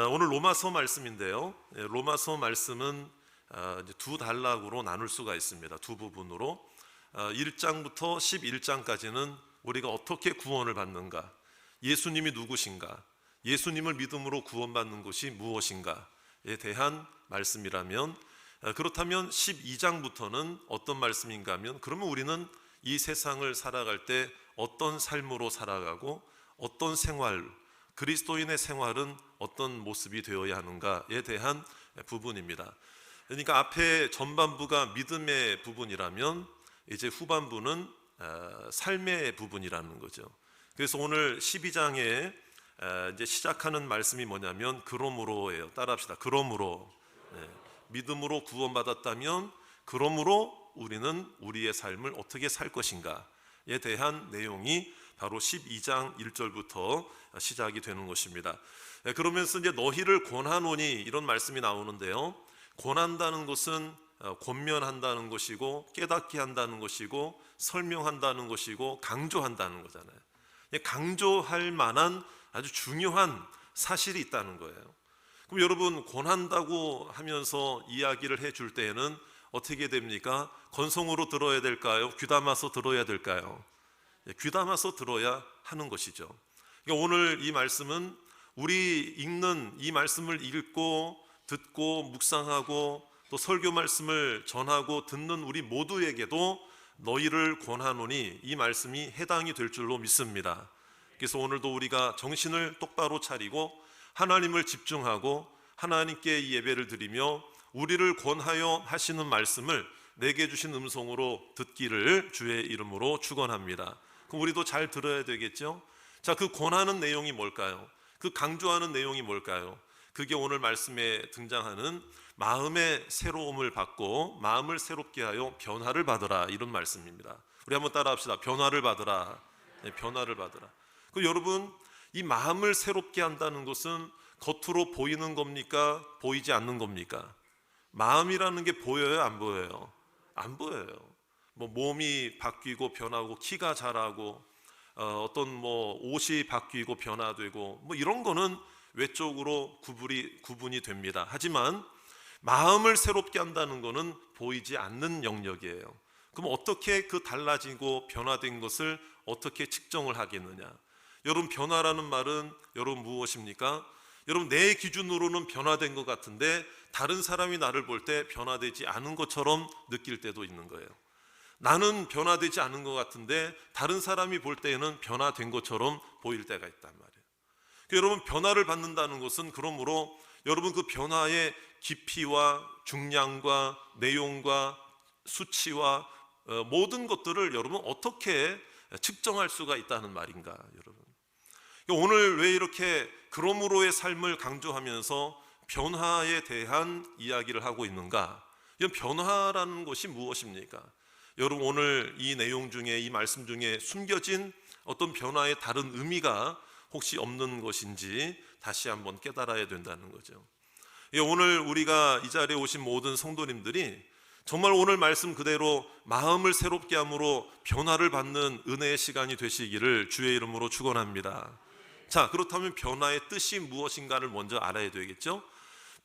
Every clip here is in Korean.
오늘 로마서 말씀인데요. 로마서 말씀은 이제 두 단락으로 나눌 수가 있습니다. 두 부분으로 1장부터 11장까지는 우리가 어떻게 구원을 받는가, 예수님이 누구신가, 예수님을 믿음으로 구원받는 것이 무엇인가에 대한 말씀이라면, 그렇다면 12장부터는 어떤 말씀인가 하면, 그러면 우리는 이 세상을 살아갈 때 어떤 삶으로 살아가고 어떤 생활, 그리스도인의 생활은 어떤 모습이 되어야 하는가에 대한 부분입니다. 그러니까 앞에 전반부가 믿음의 부분이라면 이제 후반부는 삶의 부분이라는 거죠. 그래서 오늘 12장에 이제 시작하는 말씀이 뭐냐면 그러므로예요. 따라합시다. 그러므로. 믿음으로 구원받았다면 그러므로 우리는 우리의 삶을 어떻게 살 것인가에 대한 내용이 바로 12장 1절부터 시작이 되는 것입니다. 그러면서 이제 너희를 권하노니 이런 말씀이 나오는데요. 권한다는 것은 권면한다는 것이고 깨닫게 한다는 것이고 설명한다는 것이고 강조한다는 거잖아요. 강조할 만한 아주 중요한 사실이 있다는 거예요. 그럼 여러분, 권한다고 하면서 이야기를 해줄 때에는 어떻게 됩니까? 건성으로 들어야 될까요? 귀담아서 들어야 될까요? 귀담아서 들어야 하는 것이죠. 그러니까 오늘 이 말씀은 우리 읽는 이 말씀을 읽고 듣고 묵상하고 또 설교 말씀을 전하고 듣는 우리 모두에게도 너희를 권하노니 이 말씀이 해당이 될 줄로 믿습니다. 그래서 오늘도 우리가 정신을 똑바로 차리고 하나님을 집중하고 하나님께 이 예배를 드리며 우리를 권하여 하시는 말씀을 내게 주신 음성으로 듣기를 주의 이름으로 축원합니다. 그럼 우리도 잘 들어야 되겠죠? 자, 그 권하는 내용이 뭘까요? 그 강조하는 내용이 뭘까요? 그게 오늘 말씀에 등장하는 마음의 새로움을 받고 마음을 새롭게 하여 변화를 받으라, 이런 말씀입니다. 우리 한번 따라합시다. 변화를 받으라. 변화를 받으라. 그 여러분, 이 마음을 새롭게 한다는 것은 겉으로 보이는 겁니까? 보이지 않는 겁니까? 마음이라는 게 보여요? 안 보여요? 안 보여요. 몸이 바뀌고 변하고 키가 자라고 어떤 옷이 바뀌고 변화되고 이런 거는 외적으로 구분이 됩니다. 하지만 마음을 새롭게 한다는 거는 보이지 않는 영역이에요. 그럼 어떻게 그 달라지고 변화된 것을 어떻게 측정을 하겠느냐? 여러분, 변화라는 말은 여러분 무엇입니까? 여러분, 내 기준으로는 변화된 것 같은데 다른 사람이 나를 볼 때 변화되지 않은 것처럼 느낄 때도 있는 거예요. 나는 변화되지 않은 것 같은데 다른 사람이 볼 때에는 변화된 것처럼 보일 때가 있단 말이에요. 여러분, 변화를 받는다는 것은 그러므로 여러분 그 변화의 깊이와 중량과 내용과 수치와 모든 것들을 여러분 어떻게 측정할 수가 있다는 말인가, 여러분. 오늘 왜 이렇게 그러므로의 삶을 강조하면서 변화에 대한 이야기를 하고 있는가? 이 변화라는 것이 무엇입니까? 여러분, 오늘 이 내용 중에, 이 말씀 중에 숨겨진 어떤 변화의 다른 의미가 혹시 없는 것인지 다시 한번 깨달아야 된다는 거죠. 오늘 우리가 이 자리에 오신 모든 성도님들이 정말 오늘 말씀 그대로 마음을 새롭게 함으로 변화를 받는 은혜의 시간이 되시기를 주의 이름으로 축원합니다. 자, 그렇다면 변화의 뜻이 무엇인가를 먼저 알아야 되겠죠?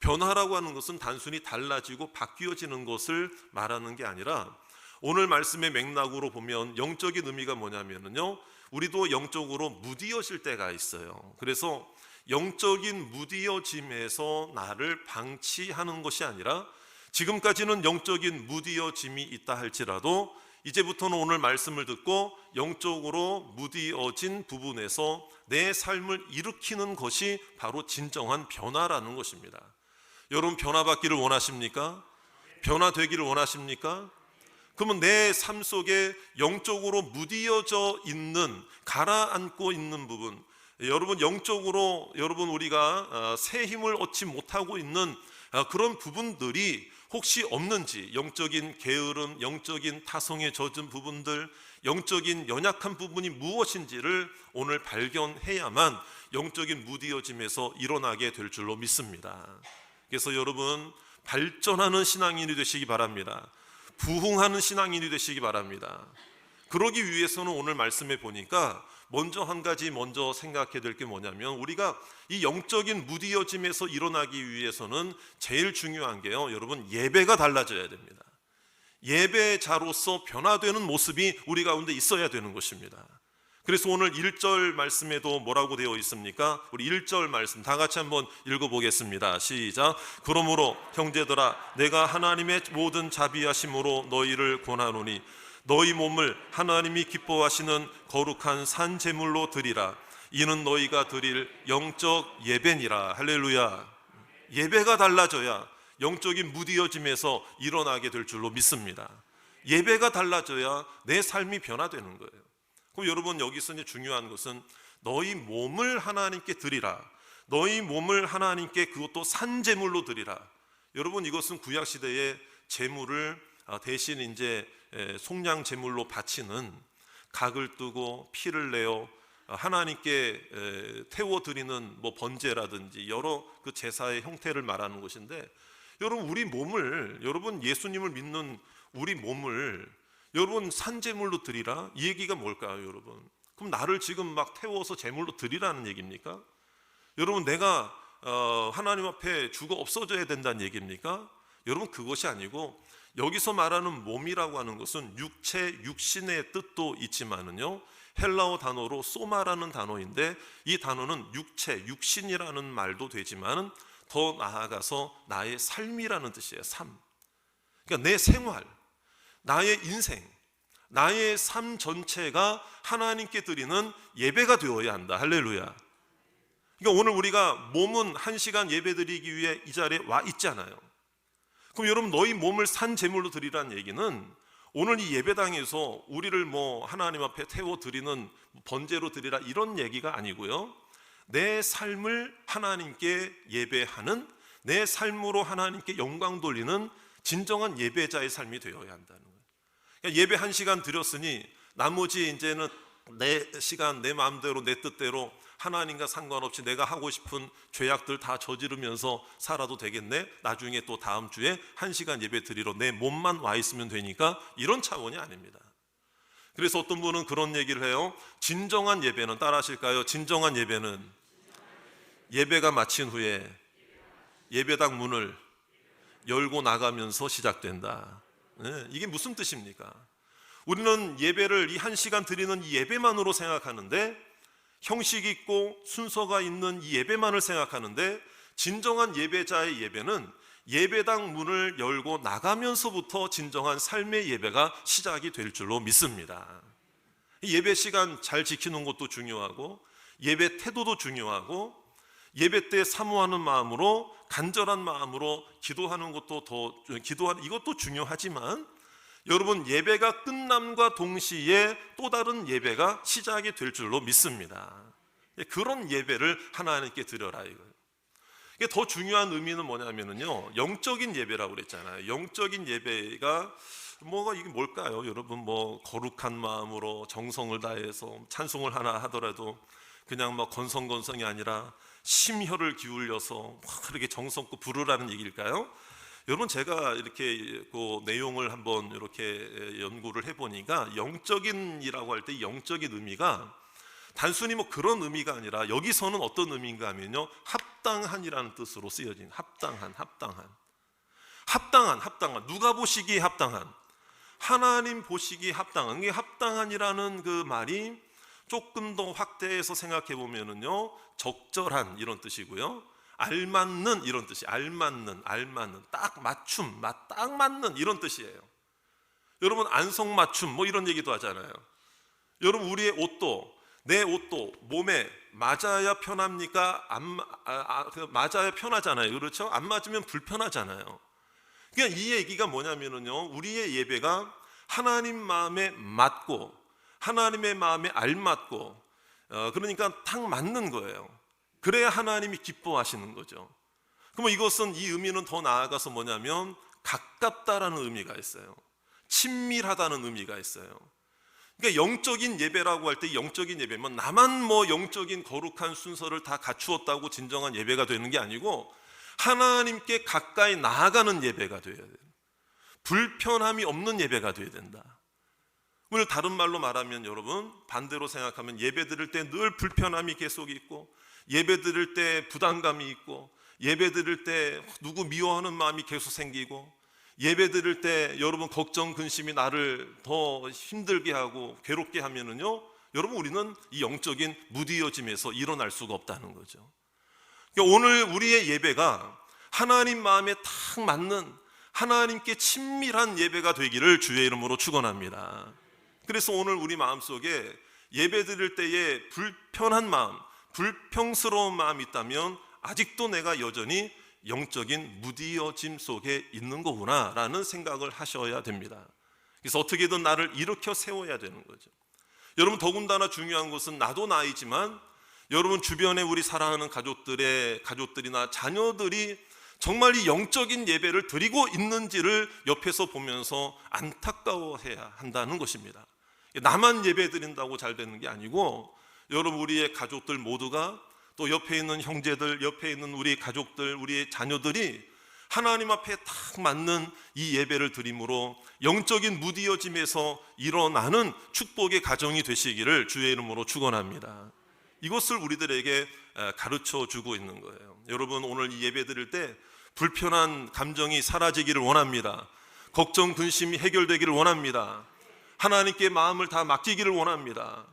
변화라고 하는 것은 단순히 달라지고 바뀌어지는 것을 말하는 게 아니라 오늘 말씀의 맥락으로 보면 영적인 의미가 뭐냐면요, 우리도 영적으로 무디어질 때가 있어요. 그래서 영적인 무디어짐에서 나를 방치하는 것이 아니라 지금까지는 영적인 무디어짐이 있다 할지라도 이제부터는 오늘 말씀을 듣고 영적으로 무디어진 부분에서 내 삶을 일으키는 것이 바로 진정한 변화라는 것입니다. 여러분, 변화받기를 원하십니까? 변화되기를 원하십니까? 그러면 내 삶 속에 영적으로 무디어져 있는, 가라앉고 있는 부분, 여러분 영적으로 우리가 새 힘을 얻지 못하고 있는 그런 부분들이 혹시 없는지, 영적인 게으름, 영적인 타성에 젖은 부분들, 영적인 연약한 부분이 무엇인지를 오늘 발견해야만 영적인 무디어짐에서 일어나게 될 줄로 믿습니다. 그래서 여러분, 발전하는 신앙인이 되시기 바랍니다. 부흥하는 신앙인이 되시기 바랍니다. 그러기 위해서는 오늘 말씀에 보니까 먼저 한 가지 먼저 생각해야 될 게 뭐냐면, 우리가 이 영적인 무디어짐에서 일어나기 위해서는 제일 중요한 게요, 여러분, 예배가 달라져야 됩니다. 예배자로서 변화되는 모습이 우리 가운데 있어야 되는 것입니다. 그래서 오늘 1절 말씀에도 뭐라고 되어 있습니까? 우리 1절 말씀 다 같이 한번 읽어보겠습니다. 시작. 그러므로 형제들아, 내가 하나님의 모든 자비하심으로 너희를 권하노니 너희 몸을 하나님이 기뻐하시는 거룩한 산 제물로 드리라. 이는 너희가 드릴 영적 예배니라. 할렐루야. 예배가 달라져야 영적인 무디어짐에서 일어나게 될 줄로 믿습니다. 예배가 달라져야 내 삶이 변화되는 거예요. 그럼 여러분, 여기서 이제 중요한 것은 너희 몸을 하나님께 드리라. 너희 몸을 하나님께, 그것도 산 제물로 드리라. 여러분, 이것은 구약 시대의 제물을 대신 이제 속량 제물로 바치는, 각을 뜨고 피를 내어 하나님께 태워 드리는 뭐 번제라든지 여러 그 제사의 형태를 말하는 것인데, 여러분, 우리 몸을, 여러분 예수님을 믿는 우리 몸을 여러분 산제물로 드리라, 이 얘기가 뭘까요, 여러분? 그럼 나를 지금 막 태워서 제물로 드리라는 얘기입니까? 여러분, 내가 하나님 앞에 죽어 없어져야 된다는 얘기입니까? 여러분, 그것이 아니고, 여기서 말하는 몸이라고 하는 것은 육체, 육신의 뜻도 있지만은요, 헬라어 단어로 소마라는 단어인데, 이 단어는 육체, 육신이라는 말도 되지만 더 나아가서 나의 삶이라는 뜻이에요. 삶. 그러니까 내 생활, 나의 인생, 나의 삶 전체가 하나님께 드리는 예배가 되어야 한다. 할렐루야. 그러니까 오늘 우리가 몸은 1시간 예배 드리기 위해 이 자리에 와 있잖아요. 그럼 여러분, 너희 몸을 산 제물로 드리라는 얘기는 오늘 이 예배당에서 우리를 뭐 하나님 앞에 태워 드리는 번제로 드리라, 이런 얘기가 아니고요, 내 삶을 하나님께 예배하는, 내 삶으로 하나님께 영광 돌리는 진정한 예배자의 삶이 되어야 한다는 거예요. 그러니까 예배 1시간 드렸으니 나머지 이제는 내 시간, 내 마음대로, 내 뜻대로 하나님과 상관없이 내가 하고 싶은 죄악들 다 저지르면서 살아도 되겠네, 나중에 또 다음 주에 1시간 예배 드리러 내 몸만 와 있으면 되니까, 이런 차원이 아닙니다. 그래서 어떤 분은 그런 얘기를 해요. 진정한 예배는, 따라 하실까요? 진정한 예배는 예배가 마친 후에 예배당 문을 열고 나가면서 시작된다. 네, 이게 무슨 뜻입니까? 우리는 예배를 이 1시간 드리는 이 예배만으로 생각하는데, 형식 있고 순서가 있는 이 예배만을 생각하는데, 진정한 예배자의 예배는 예배당 문을 열고 나가면서부터 진정한 삶의 예배가 시작이 될 줄로 믿습니다. 예배 시간 잘 지키는 것도 중요하고, 예배 태도도 중요하고, 예배 때 사모하는 마음으로, 간절한 마음으로 기도하는 것도 이것도 중요하지만, 여러분, 예배가 끝남과 동시에 또 다른 예배가 시작이 될 줄로 믿습니다. 그런 예배를 하나님께 드려라, 이거예요. 이게 더 중요한 의미는 뭐냐면요, 영적인 예배라고 그랬잖아요. 영적인 예배가 이게 뭘까요? 여러분, 뭐 거룩한 마음으로 정성을 다해서 찬송을 하나 하더라도 그냥 건성건성이 아니라 심혈을 기울여서 그렇게 정성껏 부르라는 얘기일까요? 여러분, 제가 이렇게 그 내용을 한번 이렇게 연구를 해보니까, 영적인이라고 할 때 영적인 의미가 단순히 그런 의미가 아니라, 여기서는 어떤 의미인가 하면요, 합당한이라는 뜻으로 쓰여진, 합당한. 누가 보시기에 합당한, 하나님 보시기에 합당한. 이게 합당한이라는 그 말이 조금 더 확대해서 생각해 보면은요, 적절한 이런 뜻이고요, 알맞는 이런 뜻이, 알맞는, 딱 맞춤, 딱 맞는 이런 뜻이에요. 여러분, 안성맞춤 이런 얘기도 하잖아요. 여러분, 우리의 옷도, 내 옷도 몸에 맞아야 편합니까? 맞아야 편하잖아요. 그렇죠? 안 맞으면 불편하잖아요. 그러니까 이 얘기가 뭐냐면은요, 우리의 예배가 하나님 마음에 맞고 하나님의 마음에 알맞고, 그러니까 딱 맞는 거예요. 그래야 하나님이 기뻐하시는 거죠. 그러면 이것은, 이 의미는 더 나아가서 뭐냐면 가깝다라는 의미가 있어요. 친밀하다는 의미가 있어요. 그러니까 영적인 예배라고 할 때, 영적인 예배면 나만 영적인 거룩한 순서를 다 갖추었다고 진정한 예배가 되는 게 아니고, 하나님께 가까이 나아가는 예배가 되어야 돼요. 불편함이 없는 예배가 되어야 된다. 오늘 다른 말로 말하면 여러분, 반대로 생각하면 예배 드릴 때 늘 불편함이 계속 있고, 예배 드릴 때 부담감이 있고, 예배 드릴 때 누구 미워하는 마음이 계속 생기고, 예배 드릴 때 여러분 걱정 근심이 나를 더 힘들게 하고 괴롭게 하면은요, 여러분 우리는 이 영적인 무디어짐에서 일어날 수가 없다는 거죠. 그러니까 오늘 우리의 예배가 하나님 마음에 딱 맞는 하나님께 친밀한 예배가 되기를 주의 이름으로 축원합니다. 그래서 오늘 우리 마음속에 예배 드릴 때에 불편한 마음, 불평스러운 마음이 있다면 아직도 내가 여전히 영적인 무디어짐 속에 있는 거구나 라는 생각을 하셔야 됩니다. 그래서 어떻게든 나를 일으켜 세워야 되는 거죠. 여러분, 더군다나 중요한 것은 나도 나이지만 여러분 주변에 우리 사랑하는 가족들이나 자녀들이 정말 이 영적인 예배를 드리고 있는지를 옆에서 보면서 안타까워해야 한다는 것입니다. 나만 예배 드린다고 잘 되는 게 아니고, 여러분 우리의 가족들 모두가, 또 옆에 있는 형제들, 옆에 있는 우리 가족들, 우리의 자녀들이 하나님 앞에 딱 맞는 이 예배를 드림으로 영적인 무디어짐에서 일어나는 축복의 가정이 되시기를 주의 이름으로 축원합니다. 이것을 우리들에게 가르쳐 주고 있는 거예요. 여러분, 오늘 이 예배 드릴 때 불편한 감정이 사라지기를 원합니다. 걱정 근심이 해결되기를 원합니다. 하나님께 마음을 다 맡기기를 원합니다.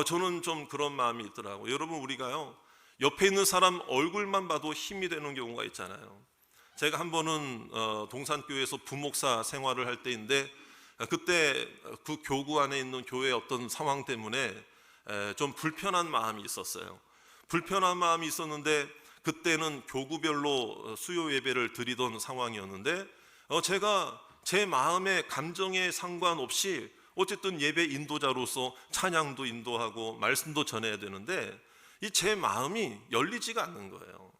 저는 좀 그런 마음이 있더라고요. 여러분, 우리가요, 옆에 있는 사람 얼굴만 봐도 힘이 되는 경우가 있잖아요. 제가 한 번은 동산교회에서 부목사 생활을 할 때인데, 그때 그 교구 안에 있는 교회의 어떤 상황 때문에 좀 불편한 마음이 있었어요. 불편한 마음이 있었는데, 그때는 교구별로 수요 예배를 드리던 상황이었는데, 제가 제 마음의 감정에 상관없이 어쨌든 예배 인도자로서 찬양도 인도하고 말씀도 전해야 되는데, 이 제 마음이 열리지가 않는 거예요.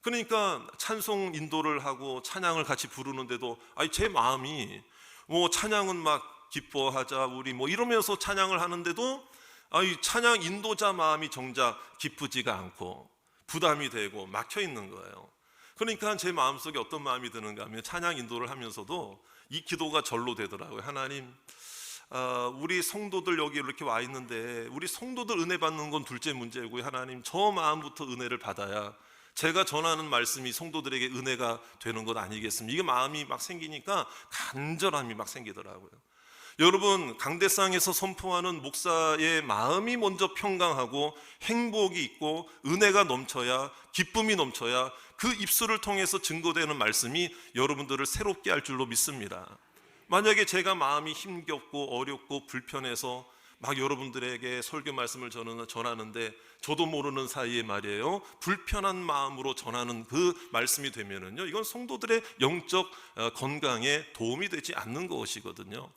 그러니까 찬송 인도를 하고 찬양을 같이 부르는데도 제 마음이 찬양은 막 기뻐하자 우리 이러면서 찬양을 하는데도 이 찬양 인도자 마음이 정작 기쁘지가 않고 부담이 되고 막혀 있는 거예요. 그러니까 제 마음속에 어떤 마음이 드는가 하면, 찬양 인도를 하면서도 이 기도가 절로 되더라고요. 하나님, 우리 성도들 여기 이렇게 와 있는데 우리 성도들 은혜 받는 건 둘째 문제고, 하나님 저 마음부터 은혜를 받아야 제가 전하는 말씀이 성도들에게 은혜가 되는 것 아니겠습니까? 이게 마음이 막 생기니까 간절함이 막 생기더라고요. 여러분, 강대상에서 선포하는 목사의 마음이 먼저 평강하고 행복이 있고 은혜가 넘쳐야, 기쁨이 넘쳐야 그 입술을 통해서 증거되는 말씀이 여러분들을 새롭게 할 줄로 믿습니다. 만약에 제가 마음이 힘겹고 어렵고 불편해서 막 여러분들에게 설교 말씀을 전하는데 저도 모르는 사이에 말이에요, 불편한 마음으로 전하는 그 말씀이 되면은요, 이건 성도들의 영적 건강에 도움이 되지 않는 것이거든요.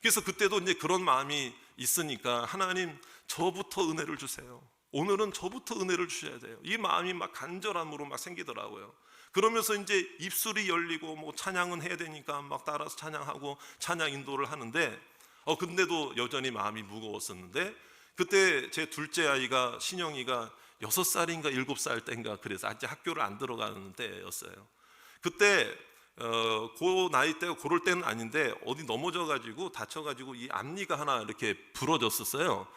그래서 그때도 이제 그런 마음이 있으니까, 하나님 저부터 은혜를 주세요. 오늘은 저부터 은혜를 주셔야 돼요. 이 마음이 막 간절함으로 막 생기더라고요. 그러면서 이제 입술이 열리고 찬양은 해야 되니까 막 따라서 찬양하고 찬양 인도를 하는데, 근데도 여전히 마음이 무거웠었는데, 그때 제 둘째 아이가, 신영이가 6살인가 7살 때인가 그래서 아직 학교를 안 들어가는 때였어요. 그때 그 나이 때가 그럴 때는 아닌데 어디 넘어져가지고 다쳐가지고 이 앞니가 하나 이렇게 부러졌었어요.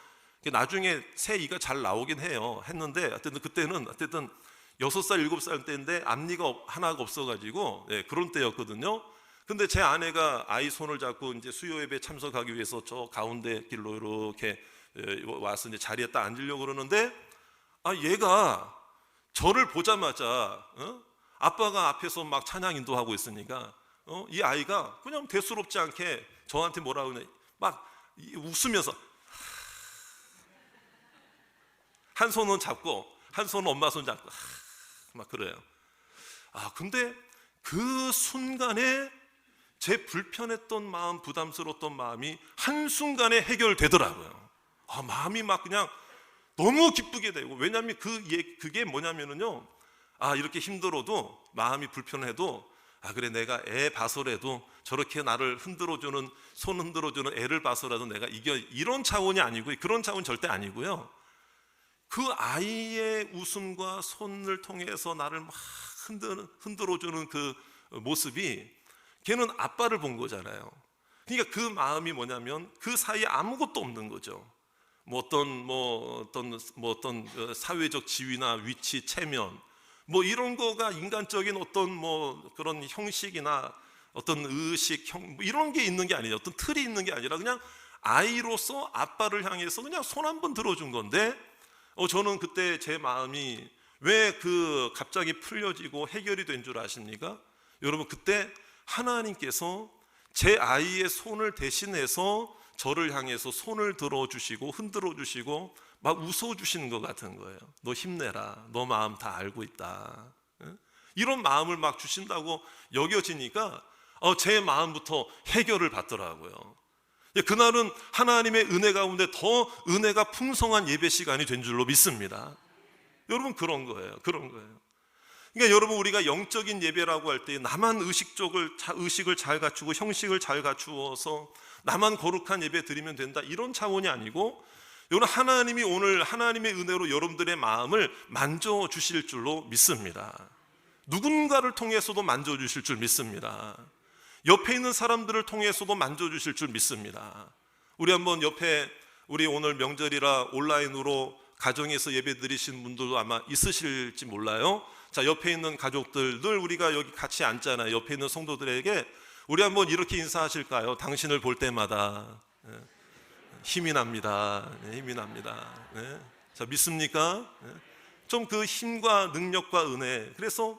나중에 새 이가 잘 나오긴 했는데 어쨌든 그때는 6살 7살 때인데 앞니가 하나가 없어가지고 그런 때였거든요. 근데 제 아내가 아이 손을 잡고 이제 수요 예배 참석하기 위해서 저 가운데 길로 이렇게 와서 이제 자리에 딱 앉으려고 그러는데, 얘가 저를 보자마자 아빠가 앞에서 막 찬양 인도하고 있으니까 이 아이가 그냥 대수롭지 않게 저한테 뭐라고 그러냐, 막 웃으면서 한 손은 잡고 한 손은 엄마 손 잡고 막 그래요. 근데 그 순간에 제 불편했던 마음, 부담스러웠던 마음이 한순간에 해결되더라고요. 마음이 막 그냥 너무 기쁘게 되고, 왜냐하면 그게 뭐냐면은요, 이렇게 힘들어도, 마음이 불편해도, 그래 내가 애 봐서라도 저렇게 나를 흔들어주는, 손 흔들어주는 애를 봐서라도 내가 이겨, 이런 차원이 아니고요, 그런 차원 절대 아니고요, 그 아이의 웃음과 손을 통해서 나를 막 흔들어주는 그 모습이, 걔는 아빠를 본 거잖아요. 그러니까 그 마음이 뭐냐면 그 사이에 아무것도 없는 거죠. 어떤 사회적 지위나 위치, 체면, 이런 거가 인간적인 어떤 그런 형식이나 어떤 의식, 이런 게 있는 게 아니에요. 어떤 틀이 있는 게 아니라 그냥 아이로서 아빠를 향해서 그냥 손 한번 들어준 건데, 저는 그때 제 마음이 왜 갑자기 풀려지고 해결이 된 줄 아십니까? 여러분, 그때 하나님께서 제 아이의 손을 대신해서 저를 향해서 손을 들어주시고 흔들어 주시고 막 웃어주시는 것 같은 거예요. 너 힘내라, 너 마음 다 알고 있다, 이런 마음을 막 주신다고 여겨지니까 제 마음부터 해결을 받더라고요. 그날은 하나님의 은혜 가운데 더 은혜가 풍성한 예배 시간이 된 줄로 믿습니다. 여러분, 그런 거예요. 그러니까 여러분, 우리가 영적인 예배라고 할 때 나만 의식을 잘 갖추고 형식을 잘 갖추어서 나만 거룩한 예배 드리면 된다, 이런 차원이 아니고, 여러분, 하나님이 오늘 하나님의 은혜로 여러분들의 마음을 만져주실 줄로 믿습니다. 누군가를 통해서도 만져주실 줄 믿습니다. 옆에 있는 사람들을 통해서도 만져주실 줄 믿습니다. 우리 한번 우리 오늘 명절이라 온라인으로 가정에서 예배 드리신 분들도 아마 있으실지 몰라요. 자, 옆에 있는 가족들, 늘 우리가 여기 같이 앉잖아요. 옆에 있는 성도들에게 우리 한번 이렇게 인사하실까요? 당신을 볼 때마다 힘이 납니다. 힘이 납니다. 자, 믿습니까? 좀 그 힘과 능력과 은혜. 그래서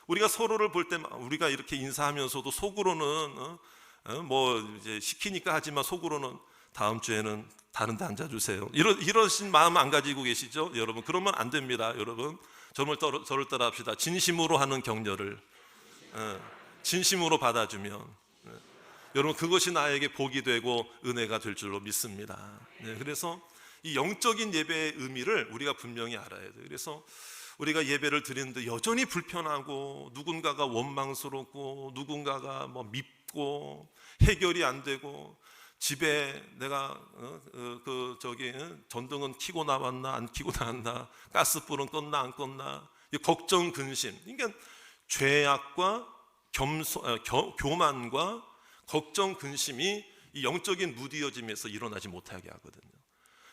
우리가 서로를 볼 때 우리가 이렇게 인사하면서도 속으로는 이제 시키니까 하지만 속으로는 다음 주에는 다른 데 앉아주세요, 이러신 마음 안 가지고 계시죠? 여러분, 그러면 안 됩니다. 여러분, 저를 따라 합시다. 진심으로 하는 격려를 진심으로 받아주면 여러분, 그것이 나에게 복이 되고 은혜가 될 줄로 믿습니다. 그래서 이 영적인 예배의 의미를 우리가 분명히 알아야 돼요. 그래서 우리가 예배를 드리는데 여전히 불편하고 누군가가 원망스럽고 누군가가 밉고 해결이 안 되고, 집에 내가 전등은 켜고 나왔나 안 켜고 나왔나, 가스불은 껐나 안 껐나, 걱정, 근심. 그러니까 죄악과 교만과 걱정, 근심이 이 영적인 무디어짐에서 일어나지 못하게 하거든요.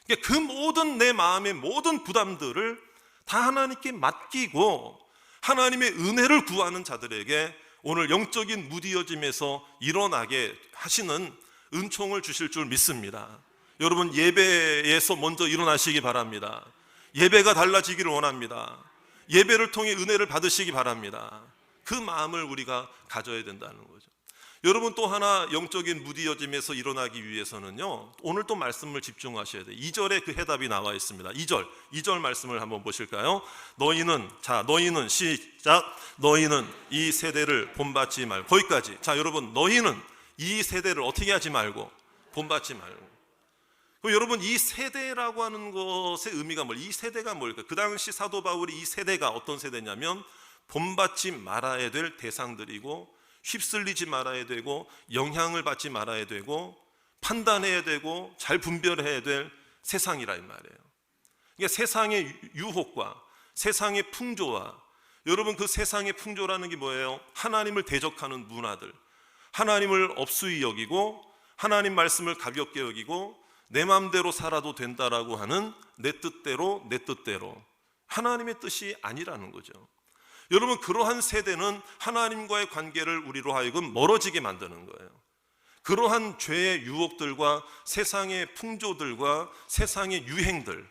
그러니까 그 모든 내 마음의 모든 부담들을 다 하나님께 맡기고 하나님의 은혜를 구하는 자들에게 오늘 영적인 무디어짐에서 일어나게 하시는 은총을 주실 줄 믿습니다. 여러분, 예배에서 먼저 일어나시기 바랍니다. 예배가 달라지기를 원합니다. 예배를 통해 은혜를 받으시기 바랍니다. 그 마음을 우리가 가져야 된다는 거죠. 여러분, 또 하나 영적인 무디어짐에서 일어나기 위해서는요, 오늘 또 말씀을 집중하셔야 돼요. 2절에 그 해답이 나와 있습니다. 2절 말씀을 한번 보실까요? 너희는 시작. 너희는 이 세대를 본받지 말고, 거기까지. 자, 여러분, 너희는 이 세대를 어떻게 하지 말고, 본받지 말고. 그럼 여러분, 이 세대라고 하는 것의 의미가 이 세대가 뭘까요? 그 당시 사도 바울이 이 세대가 어떤 세대냐면 본받지 말아야 될 대상들이고, 휩쓸리지 말아야 되고, 영향을 받지 말아야 되고, 판단해야 되고, 잘 분별해야 될 세상이라 이 말이에요. 그러니까 세상의 유혹과 세상의 풍조와, 여러분, 그 세상의 풍조라는 게 뭐예요? 하나님을 대적하는 문화들, 하나님을 업수히 여기고 하나님 말씀을 가볍게 여기고 내 마음대로 살아도 된다라고 하는 내 뜻대로 하나님의 뜻이 아니라는 거죠. 여러분, 그러한 세대는 하나님과의 관계를 우리로 하여금 멀어지게 만드는 거예요. 그러한 죄의 유혹들과 세상의 풍조들과 세상의 유행들,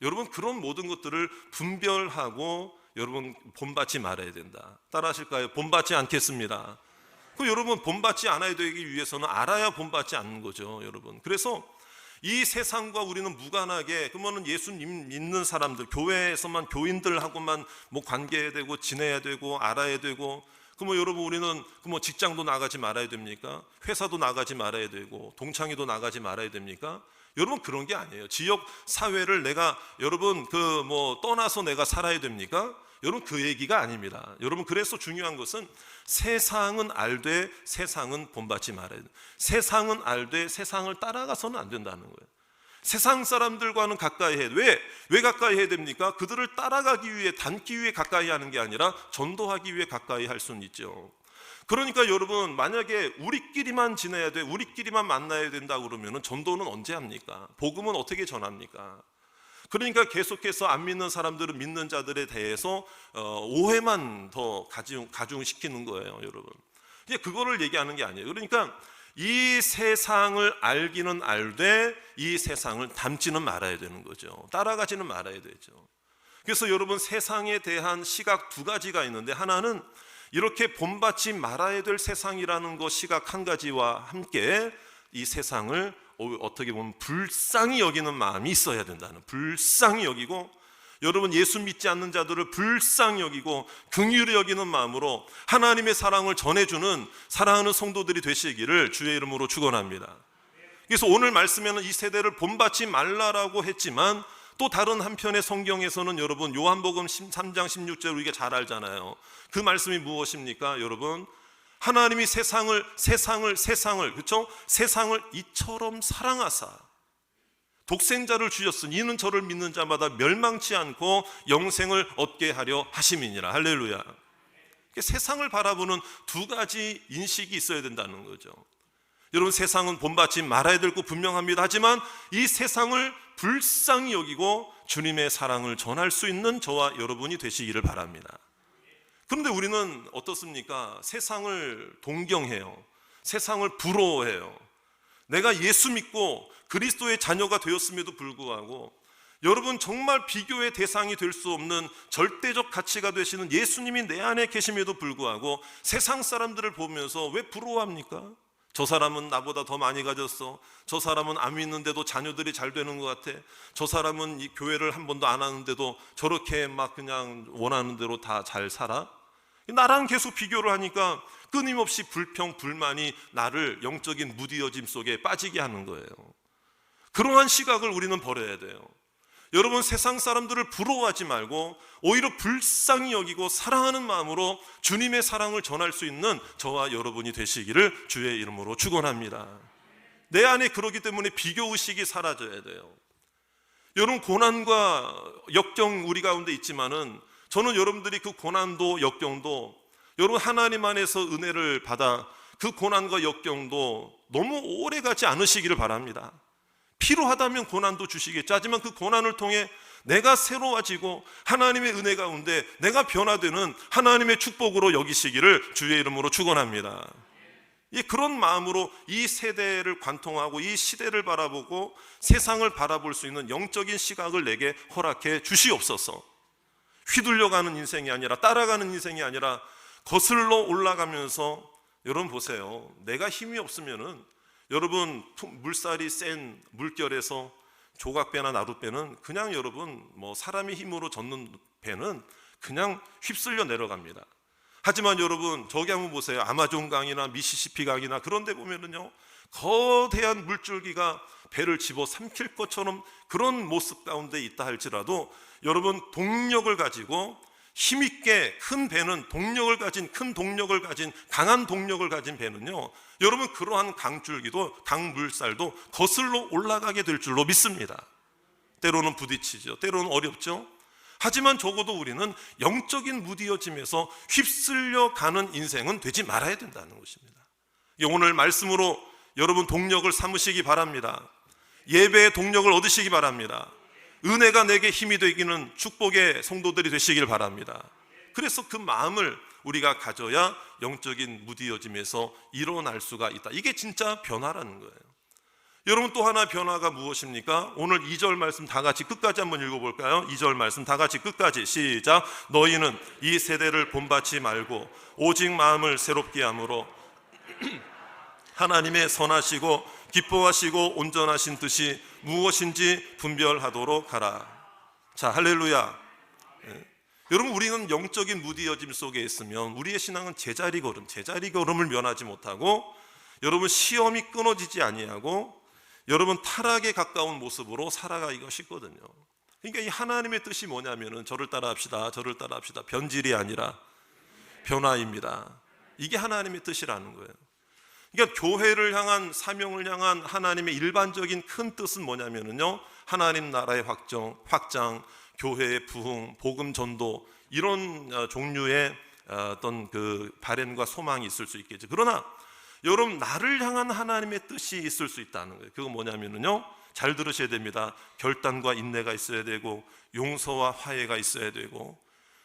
여러분, 그런 모든 것들을 분별하고 여러분, 본받지 말아야 된다. 따라 하실까요? 본받지 않겠습니다. 여러분, 본받지 않아야 되기 위해서는 알아야 본받지 않는 거죠, 여러분. 그래서 이 세상과 우리는 무관하게, 그러면 예수님 믿는 사람들, 교회에서만 교인들하고만 관계해야 되고 지내야 되고 알아야 되고, 여러분, 우리는 직장도 나가지 말아야 됩니까? 회사도 나가지 말아야 되고 동창회도 나가지 말아야 됩니까? 여러분, 그런 게 아니에요. 지역 사회를 내가 여러분 떠나서 내가 살아야 됩니까? 여러분, 그 얘기가 아닙니다. 여러분, 그래서 중요한 것은 세상은 알되 세상은 본받지 말아야 돼요. 세상은 알되 세상을 따라가서는 안 된다는 거예요. 세상 사람들과는 가까이 해야 돼요. 왜 가까이 해야 됩니까? 그들을 따라가기 위해, 닮기 위해 가까이 하는 게 아니라 전도하기 위해 가까이 할 수는 있죠. 그러니까 여러분, 만약에 우리끼리만 지내야 돼, 우리끼리만 만나야 된다 그러면 전도는 언제 합니까? 복음은 어떻게 전합니까? 그러니까 계속해서 안 믿는 사람들은 믿는 자들에 대해서 오해만 더 가중시키는 거예요, 여러분. 이제 그거를 얘기하는 게 아니에요. 그러니까 이 세상을 알기는 알되 이 세상을 닮지는 말아야 되는 거죠. 따라가지는 말아야 되죠. 그래서 여러분, 세상에 대한 시각 두 가지가 있는데, 하나는 이렇게 본받지 말아야 될 세상이라는 것, 시각 한 가지와 함께 이 세상을 어떻게 보면 불쌍히 여기는 마음이 있어야 된다는, 불쌍히 여기고, 여러분 예수 믿지 않는 자들을 불쌍히 여기고 긍휼히 여기는 마음으로 하나님의 사랑을 전해주는 사랑하는 성도들이 되시기를 주의 이름으로 축원합니다. 그래서 오늘 말씀에는 이 세대를 본받지 말라라고 했지만, 또 다른 한편의 성경에서는 여러분, 요한복음 3장 16절 우리가 잘 알잖아요. 그 말씀이 무엇입니까? 여러분, 하나님이 세상을 그렇죠? 세상을 이처럼 사랑하사 독생자를 주셨으니 이는 저를 믿는 자마다 멸망치 않고 영생을 얻게 하려 하심이니라. 할렐루야. 세상을 바라보는 두 가지 인식이 있어야 된다는 거죠. 여러분, 세상은 본받지 말아야 될 거 분명합니다. 하지만 이 세상을 불쌍히 여기고 주님의 사랑을 전할 수 있는 저와 여러분이 되시기를 바랍니다. 그런데 우리는 어떻습니까? 세상을 동경해요. 세상을 부러워해요. 내가 예수 믿고 그리스도의 자녀가 되었음에도 불구하고, 여러분 정말 비교의 대상이 될 수 없는 절대적 가치가 되시는 예수님이 내 안에 계심에도 불구하고 세상 사람들을 보면서 왜 부러워합니까? 저 사람은 나보다 더 많이 가졌어. 저 사람은 안 믿는데도 자녀들이 잘 되는 것 같아. 저 사람은 이 교회를 한 번도 안 하는데도 저렇게 막 그냥 원하는 대로 다 잘 살아. 나랑 계속 비교를 하니까 끊임없이 불평, 불만이 나를 영적인 무디어짐 속에 빠지게 하는 거예요. 그러한 시각을 우리는 버려야 돼요. 여러분, 세상 사람들을 부러워하지 말고 오히려 불쌍히 여기고 사랑하는 마음으로 주님의 사랑을 전할 수 있는 저와 여러분이 되시기를 주의 이름으로 축원합니다. 내 안에 그러기 때문에 비교의식이 사라져야 돼요. 여러분, 고난과 역경 우리 가운데 있지만은, 저는 여러분들이 그 고난도 역경도 여러분 하나님 안에서 은혜를 받아 그 고난과 역경도 너무 오래 가지 않으시기를 바랍니다. 필요하다면 고난도 주시겠죠. 하지만 그 고난을 통해 내가 새로워지고 하나님의 은혜 가운데 내가 변화되는 하나님의 축복으로 여기시기를 주의 이름으로 축원합니다. 그런 마음으로 이 세대를 관통하고 이 시대를 바라보고 세상을 바라볼 수 있는 영적인 시각을 내게 허락해 주시옵소서. 휘둘려가는 인생이 아니라, 따라가는 인생이 아니라 거슬러 올라가면서, 여러분 보세요. 내가 힘이 없으면은, 여러분 물살이 센 물결에서 조각배나 나룻배는 그냥 여러분 사람의 힘으로 젓는 배는 그냥 휩쓸려 내려갑니다. 하지만 여러분 저기 한번 보세요. 아마존 강이나 미시시피 강이나 그런 데 보면은요, 거대한 물줄기가 배를 집어 삼킬 것처럼 그런 모습 가운데 있다 할지라도, 여러분 동력을 가지고 힘있게 큰 배는 큰 동력을 가진 강한 동력을 가진 배는요, 여러분 그러한 강줄기도 강물살도 거슬러 올라가게 될 줄로 믿습니다. 때로는 부딪히죠. 때로는 어렵죠. 하지만 적어도 우리는 영적인 무디어짐에서 휩쓸려 가는 인생은 되지 말아야 된다는 것입니다. 오늘 말씀으로 여러분 동력을 삼으시기 바랍니다. 예배의 동력을 얻으시기 바랍니다. 은혜가 내게 힘이 되기는 축복의 성도들이 되시길 바랍니다. 그래서 그 마음을 우리가 가져야 영적인 무디어짐에서 일어날 수가 있다. 이게 진짜 변화라는 거예요. 여러분, 또 하나 변화가 무엇입니까? 오늘 2절 말씀 다 같이 끝까지 한번 읽어볼까요? 2절 말씀 다 같이 끝까지 시작. 너희는 이 세대를 본받지 말고 오직 마음을 새롭게 함으로 하나님의 선하시고 기뻐하시고 온전하신 뜻이 무엇인지 분별하도록 하라. 자, 할렐루야. 여러분, 우리는 영적인 무디어짐 속에 있으면 우리의 신앙은 제자리 걸음을 면하지 못하고, 여러분 시험이 끊어지지 아니하고, 여러분 타락에 가까운 모습으로 살아가기가 쉽거든요. 그러니까 이 하나님의 뜻이 뭐냐면은 저를 따라합시다. 변질이 아니라 변화입니다. 이게 하나님의 뜻이라는 거예요. 그러니까 교회를 향한, 사명을 향한 하나님의 일반적인 큰 뜻은 뭐냐면은요, 하나님 나라의 확장, 교회의 부흥, 복음 전도, 이런 종류의 어떤 그 바램과 소망이 있을 수 있겠죠. 그러나 여러분, 나를 향한 하나님의 뜻이 있을 수 있다는 거예요. 그건 뭐냐면요, 잘 들으셔야 됩니다. 결단과 인내가 있어야 되고, 용서와 화해가 있어야 되고,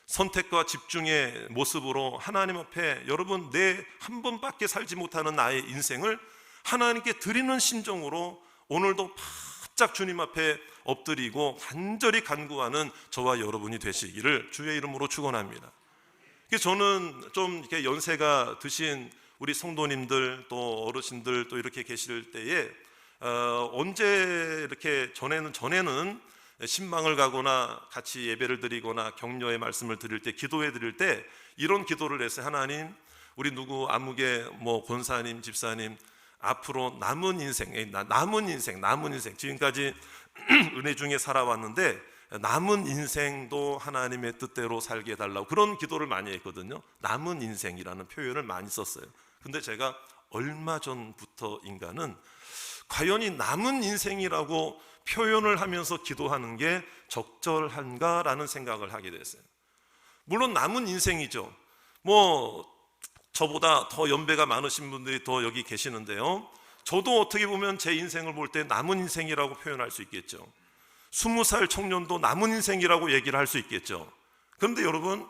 선택과 집중의 모습으로 하나님 앞에, 여러분, 내 한 번밖에 살지 못하는 나의 인생을 하나님께 드리는 심정으로 오늘도 바짝 주님 앞에 엎드리고 간절히 간구하는 저와 여러분이 되시기를 주의 이름으로 축원합니다. 저는 좀 이렇게 연세가 드신 우리 성도님들 또 어르신들 또 이렇게 계실 때에 언제 이렇게 전에는 신방을 가거나 같이 예배를 드리거나 격려의 말씀을 드릴 때, 기도해 드릴 때 이런 기도를 했어요. 하나님, 우리 누구 아무개 권사님, 집사님 앞으로 남은 인생 지금까지 은혜 중에 살아왔는데 남은 인생도 하나님의 뜻대로 살게 해달라고 그런 기도를 많이 했거든요. 남은 인생이라는 표현을 많이 썼어요. 근데 제가 얼마 전부터인가는 과연 이 남은 인생이라고 표현을 하면서 기도하는 게 적절한가라는 생각을 하게 됐어요. 물론 남은 인생이죠. 저보다 더 연배가 많으신 분들이 더 여기 계시는데요, 저도 어떻게 보면 제 인생을 볼 때 남은 인생이라고 표현할 수 있겠죠. 20살 청년도 남은 인생이라고 얘기를 할 수 있겠죠. 그런데 여러분,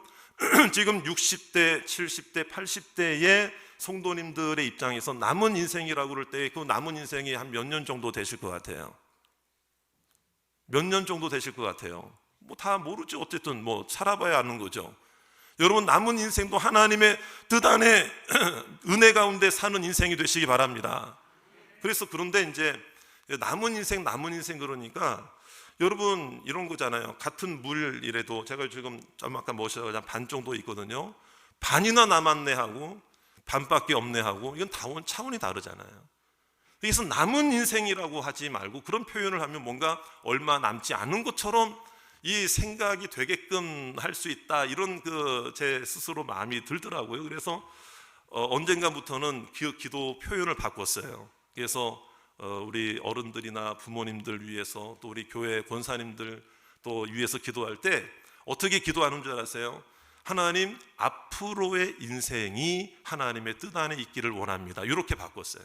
지금 60대, 70대, 80대의 성도님들의 입장에서 남은 인생이라고 그럴 때 그 남은 인생이 한 몇 년 정도 되실 것 같아요? 몇 년 정도 되실 것 같아요? 다 모르죠. 어쨌든 살아봐야 아는 거죠. 여러분, 남은 인생도 하나님의 뜻 안에 은혜 가운데 사는 인생이 되시기 바랍니다. 그래서 그런데 이제 남은 인생 그러니까 여러분, 이런 거잖아요. 같은 물이라도 제가 지금 좀 아까 모셔서 반 정도 있거든요. 반이나 남았네 하고 반밖에 없네 하고, 이건 차원이 다르잖아요. 그래서 남은 인생이라고 하지 말고 그런 표현을 하면 뭔가 얼마 남지 않은 것처럼 이 생각이 되게끔 할 수 있다, 이런 제 스스로 마음이 들더라고요. 그래서 언젠가부터는 기도 표현을 바꿨어요. 그래서 우리 어른들이나 부모님들 위해서, 또 우리 교회 권사님들 또 위해서 기도할 때 어떻게 기도하는 줄 아세요? 하나님, 앞으로의 인생이 하나님의 뜻 안에 있기를 원합니다. 이렇게 바꿨어요.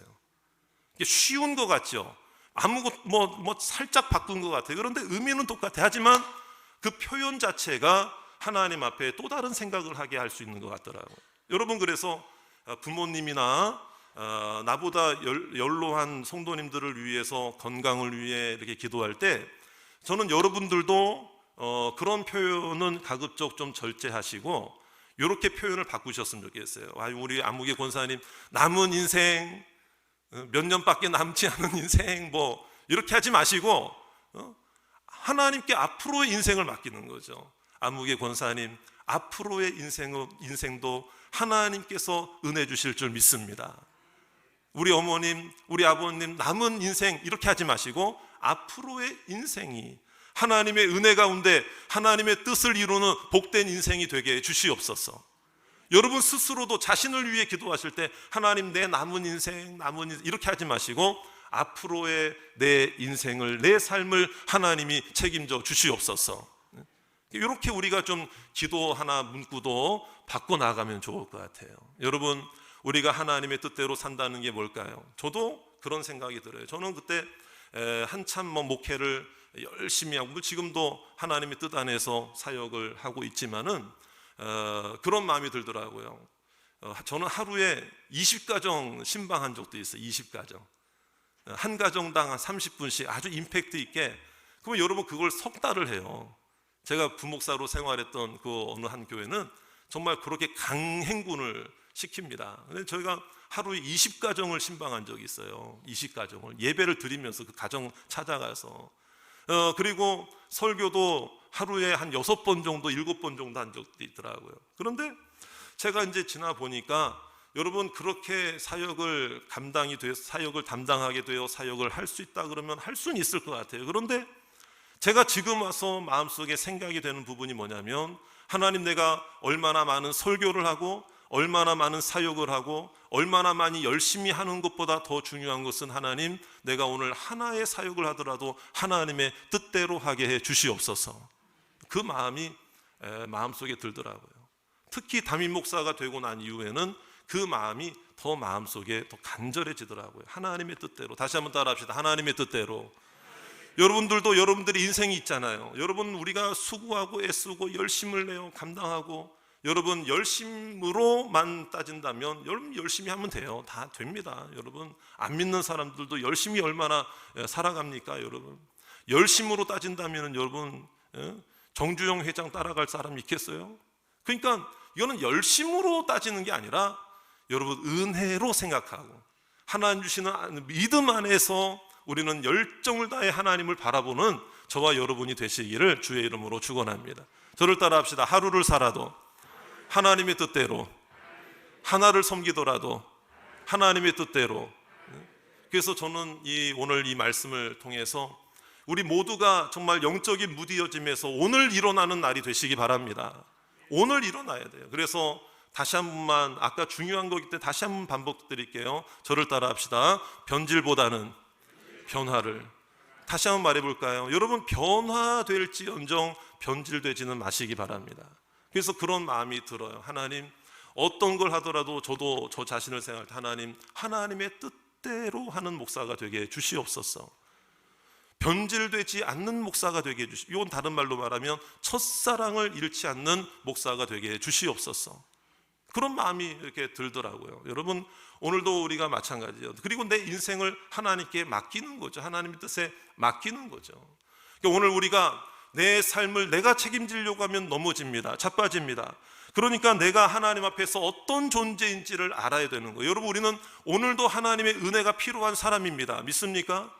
이게 쉬운 것 같죠? 아무것 살짝 바꾼 것 같아요. 그런데 의미는 똑같아요. 하지만 그 표현 자체가 하나님 앞에 또 다른 생각을 하게 할 수 있는 것 같더라고요. 여러분, 그래서 부모님이나 나보다 연로한 성도님들을 위해서, 건강을 위해 이렇게 기도할 때 저는 여러분들도 그런 표현은 가급적 좀 절제하시고 이렇게 표현을 바꾸셨으면 좋겠어요. 우리 아무개 권사님, 남은 인생 몇 년밖에 남지 않은 인생 이렇게 하지 마시고 하나님께 앞으로의 인생을 맡기는 거죠. 아무개 권사님, 앞으로의 인생도 하나님께서 은혜 주실 줄 믿습니다. 우리 어머님, 우리 아버님, 남은 인생 이렇게 하지 마시고 앞으로의 인생이 하나님의 은혜 가운데 하나님의 뜻을 이루는 복된 인생이 되게 해 주시옵소서. 여러분 스스로도 자신을 위해 기도하실 때 하나님, 내 남은 인생 이렇게 하지 마시고 앞으로의 내 인생을, 내 삶을 하나님이 책임져 주시옵소서. 이렇게 우리가 좀 기도 하나 문구도 바꿔나가면 좋을 것 같아요. 여러분, 우리가 하나님의 뜻대로 산다는 게 뭘까요? 저도 그런 생각이 들어요. 저는 그때 한참 목회를 열심히 하고, 지금도 하나님의 뜻 안에서 사역을 하고 있지만은 그런 마음이 들더라고요. 저는 하루에 20가정 신방한 적도 있어요. 20가정. 한 가정당 한 30분씩 아주 임팩트 있게. 그러면 여러분, 그걸 석 달을 해요. 제가 부목사로 생활했던 그 어느 한 교회는 정말 그렇게 강행군을 시킵니다. 근데 저희가 하루에 20가정을 신방한 적이 있어요. 20가정을 예배를 드리면서 그 가정 찾아가서, 그리고 설교도 하루에 한 6번 정도, 7번 정도 한 적도 있더라고요. 그런데 제가 이제 지나 보니까 여러분, 그렇게 사역을 담당하게 되어 사역을 할 수 있다 그러면 할 수는 있을 것 같아요. 그런데 제가 지금 와서 마음속에 생각이 되는 부분이 뭐냐면, 하나님, 내가 얼마나 많은 설교를 하고 얼마나 많은 사역을 하고 얼마나 많이 열심히 하는 것보다 더 중요한 것은, 하나님, 내가 오늘 하나의 사역을 하더라도 하나님의 뜻대로 하게 해 주시옵소서. 그 마음이 마음속에 들더라고요. 특히 담임 목사가 되고 난 이후에는 그 마음이 더 마음속에 더 간절해지더라고요. 하나님의 뜻대로. 다시 한번 따라합시다. 하나님의 뜻대로. 여러분들도 여러분들의 인생이 있잖아요. 여러분, 우리가 수고하고 애쓰고 열심을 내요 감당하고, 여러분 열심으로만 따진다면 여러분 열심히 하면 돼요. 다 됩니다. 여러분, 안 믿는 사람들도 열심히 얼마나 살아갑니까? 여러분, 열심으로 따진다면 여러분, 정주영 회장 따라갈 사람 있겠어요? 그러니까 이거는 열심으로 따지는 게 아니라 여러분 은혜로 생각하고 하나님 주시는 믿음 안에서 우리는 열정을 다해 하나님을 바라보는 저와 여러분이 되시기를 주의 이름으로 축원합니다. 저를 따라 합시다. 하루를 살아도 하나님의 뜻대로, 하나를 섬기더라도 하나님의 뜻대로. 그래서 저는 오늘 이 말씀을 통해서 우리 모두가 정말 영적인 무디어짐에서 오늘 일어나는 날이 되시기 바랍니다. 오늘 일어나야 돼요. 그래서 다시 한 번만, 아까 중요한 거기 때문에 다시 한 번 반복드릴게요. 저를 따라 합시다. 변질보다는 변화를. 다시 한번 말해볼까요? 여러분, 변화될지언정 변질되지는 마시기 바랍니다. 그래서 그런 마음이 들어요. 하나님, 어떤 걸 하더라도 저도 저 자신을 생각할 때 하나님, 하나님의 뜻대로 하는 목사가 되게 주시옵소서. 변질되지 않는 목사가 되게 해주시옵소서. 이건 다른 말로 말하면 첫사랑을 잃지 않는 목사가 되게 해주시옵소서. 그런 마음이 이렇게 들더라고요. 여러분, 오늘도 우리가 마찬가지예요. 그리고 내 인생을 하나님께 맡기는 거죠. 하나님의 뜻에 맡기는 거죠. 그러니까 오늘 우리가 내 삶을 내가 책임지려고 하면 넘어집니다. 자빠집니다. 그러니까 내가 하나님 앞에서 어떤 존재인지를 알아야 되는 거예요. 여러분, 우리는 오늘도 하나님의 은혜가 필요한 사람입니다. 믿습니까?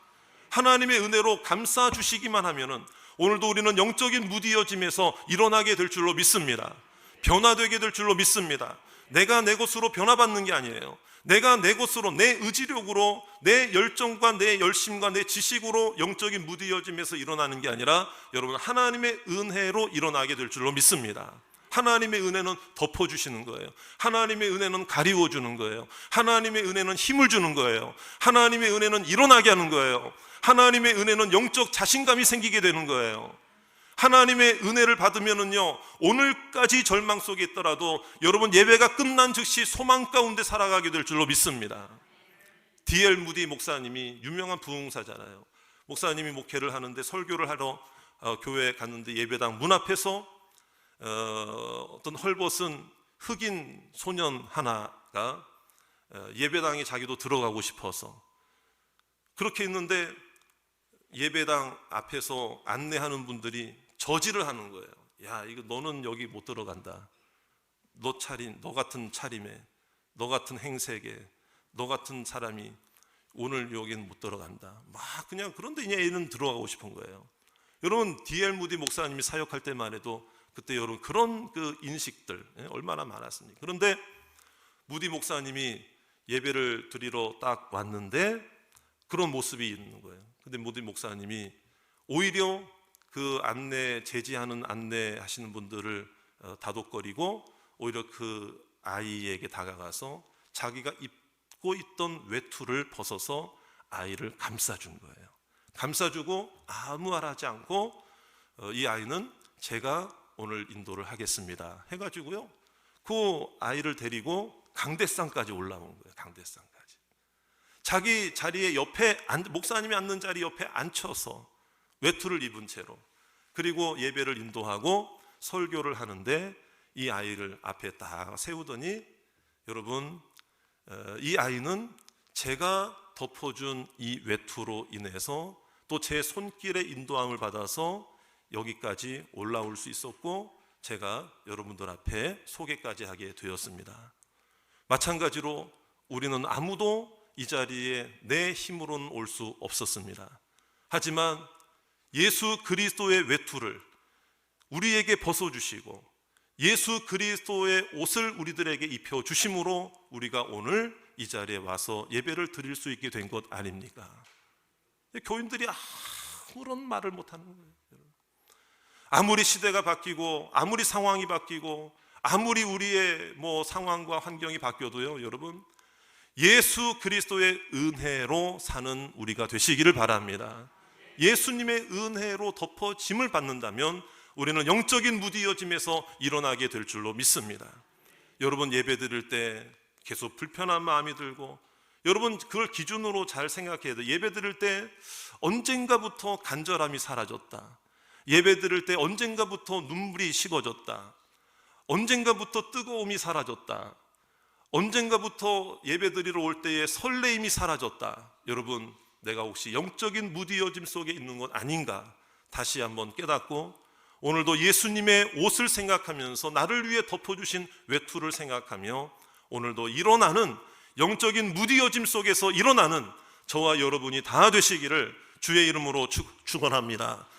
하나님의 은혜로 감싸 주시기만 하면은 오늘도 우리는 영적인 무디어짐에서 일어나게 될 줄로 믿습니다. 변화되게 될 줄로 믿습니다. 내가 내 것으로 변화받는 게 아니에요. 내가 내 것으로, 내 의지력으로, 내 열정과 내 열심과 내 지식으로 영적인 무디어짐에서 일어나는 게 아니라 여러분, 하나님의 은혜로 일어나게 될 줄로 믿습니다. 하나님의 은혜는 덮어주시는 거예요. 하나님의 은혜는 가리워주는 거예요. 하나님의 은혜는 힘을 주는 거예요. 하나님의 은혜는 일어나게 하는 거예요. 하나님의 은혜는 영적 자신감이 생기게 되는 거예요. 하나님의 은혜를 받으면은요, 오늘까지 절망 속에 있더라도 여러분, 예배가 끝난 즉시 소망 가운데 살아가게 될 줄로 믿습니다. D.L. 무디 목사님이 유명한 부흥사잖아요. 목사님이 목회를 하는데 설교를 하러 교회에 갔는데 예배당 문 앞에서 어떤 헐벗은 흑인 소년 하나가 예배당에 자기도 들어가고 싶어서 그렇게 있는데 예배당 앞에서 안내하는 분들이 저지를 하는 거예요. 야, 이거 너는 여기 못 들어간다. 너 같은 차림에, 너 같은 행색에, 너 같은 사람이 오늘 여기는 못 들어간다. 막 그냥, 그런데 얘는 들어가고 싶은 거예요. 여러분, D.L. 무디 목사님이 사역할 때만 해도 그때 여러분 그런 그 인식들 얼마나 많았습니까? 그런데 무디 목사님이 예배를 드리러 딱 왔는데 그런 모습이 있는 거예요. 근데 무디 목사님이 오히려 그 제지하는 안내하시는 분들을 다독거리고 오히려 그 아이에게 다가가서 자기가 입고 있던 외투를 벗어서 아이를 감싸준 거예요. 감싸주고 아무 말 하지 않고 이 아이는 제가 오늘 인도를 하겠습니다 해가지고요, 그 아이를 데리고 강대상까지 올라온 거예요. 강대상까지. 자기 자리에 옆에 목사님이 앉는 자리 옆에 앉혀서 외투를 입은 채로, 그리고 예배를 인도하고 설교를 하는데 이 아이를 앞에 딱 세우더니 여러분, 이 아이는 제가 덮어준 이 외투로 인해서 또 제 손길의 인도함을 받아서 여기까지 올라올 수 있었고 제가 여러분들 앞에 소개까지 하게 되었습니다. 마찬가지로 우리는 아무도 이 자리에 내 힘으로는 올 수 없었습니다. 하지만 예수 그리스도의 외투를 우리에게 벗어주시고 예수 그리스도의 옷을 우리들에게 입혀주심으로 우리가 오늘 이 자리에 와서 예배를 드릴 수 있게 된 것 아닙니까? 교인들이 아무런 말을 못하는 거예요. 아무리 시대가 바뀌고 아무리 상황이 바뀌고 아무리 우리의 상황과 환경이 바뀌어도요, 여러분, 예수 그리스도의 은혜로 사는 우리가 되시기를 바랍니다. 예수님의 은혜로 덮어짐을 받는다면 우리는 영적인 무디어짐에서 일어나게 될 줄로 믿습니다. 여러분 예배 드릴 때 계속 불편한 마음이 들고, 여러분 그걸 기준으로 잘 생각해야 돼요. 예배 드릴 때 언젠가부터 간절함이 사라졌다. 예배 드릴 때 언젠가부터 눈물이 식어졌다. 언젠가부터 뜨거움이 사라졌다. 언젠가부터 예배 드리러 올 때의 설레임이 사라졌다. 여러분, 내가 혹시 영적인 무디어짐 속에 있는 건 아닌가 다시 한번 깨닫고, 오늘도 예수님의 옷을 생각하면서 나를 위해 덮어주신 외투를 생각하며, 오늘도 일어나는 영적인 무디어짐 속에서 일어나는 저와 여러분이 다 되시기를 주의 이름으로 축원합니다.